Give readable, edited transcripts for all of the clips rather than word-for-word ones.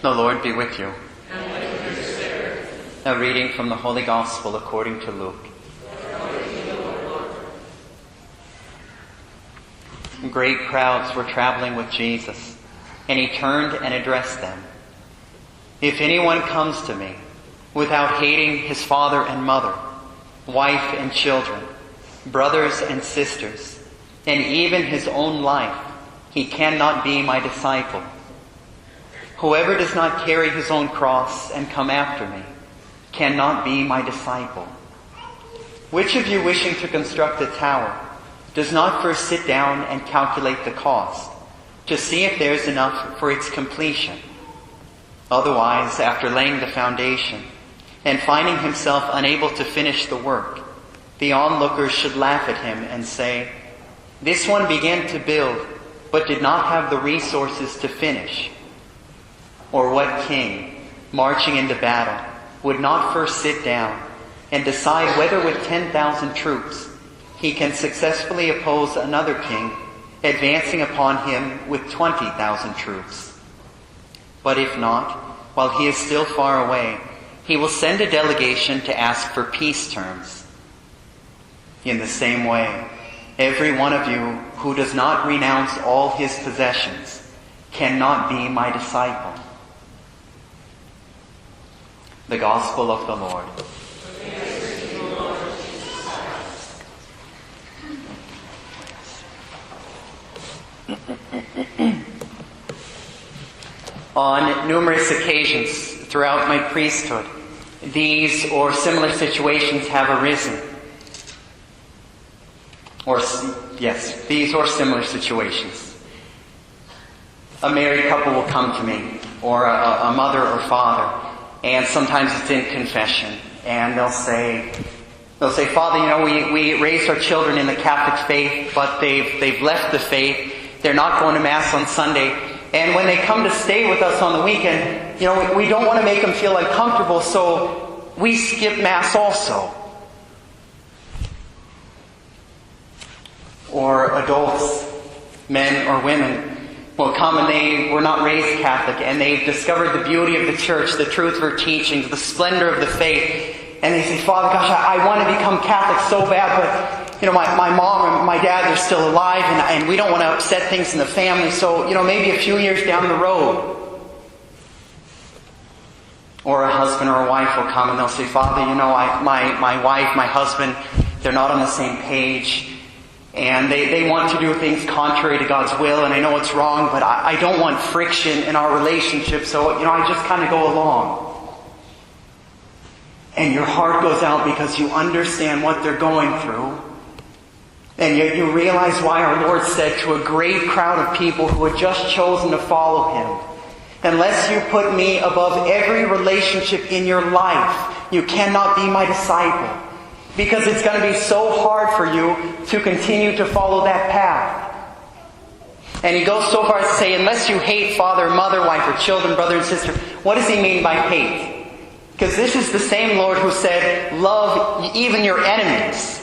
The Lord be with you. A reading from the Holy Gospel according to Luke. Great crowds were traveling with Jesus, and he turned and addressed them. If anyone comes to me without hating his father and mother, wife and children, brothers and sisters, and even his own life, he cannot be my disciple. Whoever does not carry his own cross and come after me cannot be my disciple. Which of you wishing to construct a tower does not first sit down and calculate the cost to see if there is enough for its completion? Otherwise, after laying the foundation and finding himself unable to finish the work, the onlookers should laugh at him and say, "This one began to build, but did not have the resources to finish." Or what king, marching into battle, would not first sit down and decide whether with 10,000 troops he can successfully oppose another king advancing upon him with 20,000 troops? But if not, while he is still far away, he will send a delegation to ask for peace terms. In the same way, every one of you who does not renounce all his possessions cannot be my disciple. The Gospel of the Lord. On numerous occasions throughout my priesthood, these or similar situations have arisen. These or similar situations. A married couple will come to me, or a mother or father, and sometimes it's in confession, and they'll say, "Father, we raised our children in the Catholic faith, but they've left the faith. They're not going to Mass on Sunday. And when they come to stay with us on the weekend, we don't want to make them feel uncomfortable, so we skip Mass also." Or adults, men or women, will come and they were not raised Catholic, and they've discovered the beauty of the church, the truth of her teachings, the splendor of the faith, and they say, "Father, gosh, I want to become Catholic so bad, but my mom and my dad, they're still alive, and we don't want to upset things in the family, so, maybe a few years down the road." Or a husband or a wife will come and they'll say, "Father, my wife, my husband, they're not on the same page, and they want to do things contrary to God's will, and I know it's wrong, but I don't want friction in our relationship, so, I just kind of go along." And your heart goes out because you understand what they're going through. And yet you realize why our Lord said to a great crowd of people who had just chosen to follow Him, "Unless you put me above every relationship in your life, you cannot be my disciple." Because it's going to be so hard for you to continue to follow that path. And He goes so far as to say, unless you hate father, mother, wife, or children, brother and sister. What does He mean by hate? Because this is the same Lord who said, "Love even your enemies."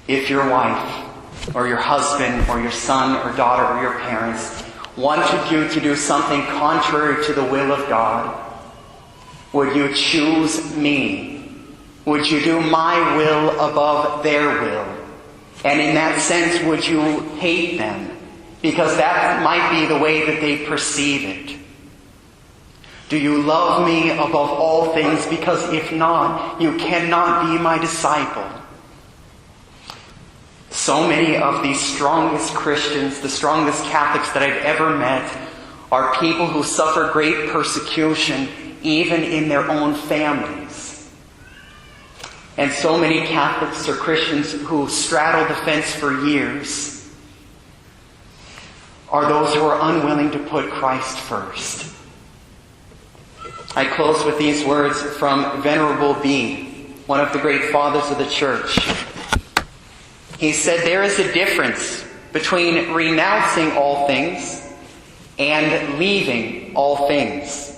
If your wife, or your husband, or your son, or daughter, or your parents wanted you to do something contrary to the will of God, would you choose me? Would you do my will above their will? And in that sense, would you hate them? Because that might be the way that they perceive it. Do you love me above all things? Because if not, you cannot be my disciple. So many of the strongest Christians, the strongest Catholics that I've ever met, are people who suffer great persecution even in their own families. And so many Catholics or Christians who straddle the fence for years are those who are unwilling to put Christ first. I close with these words from Venerable Bede, one of the great fathers of the Church. He said, "There is a difference between renouncing all things and leaving all things.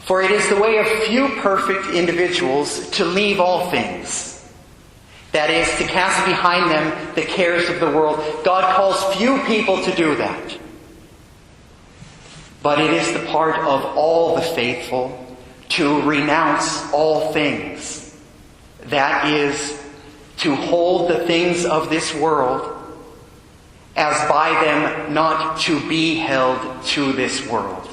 For it is the way of few perfect individuals to leave all things. That is, to cast behind them the cares of the world. God calls few people to do that. But it is the part of all the faithful to renounce all things. That is, to hold the things of this world as by them not to be held to this world.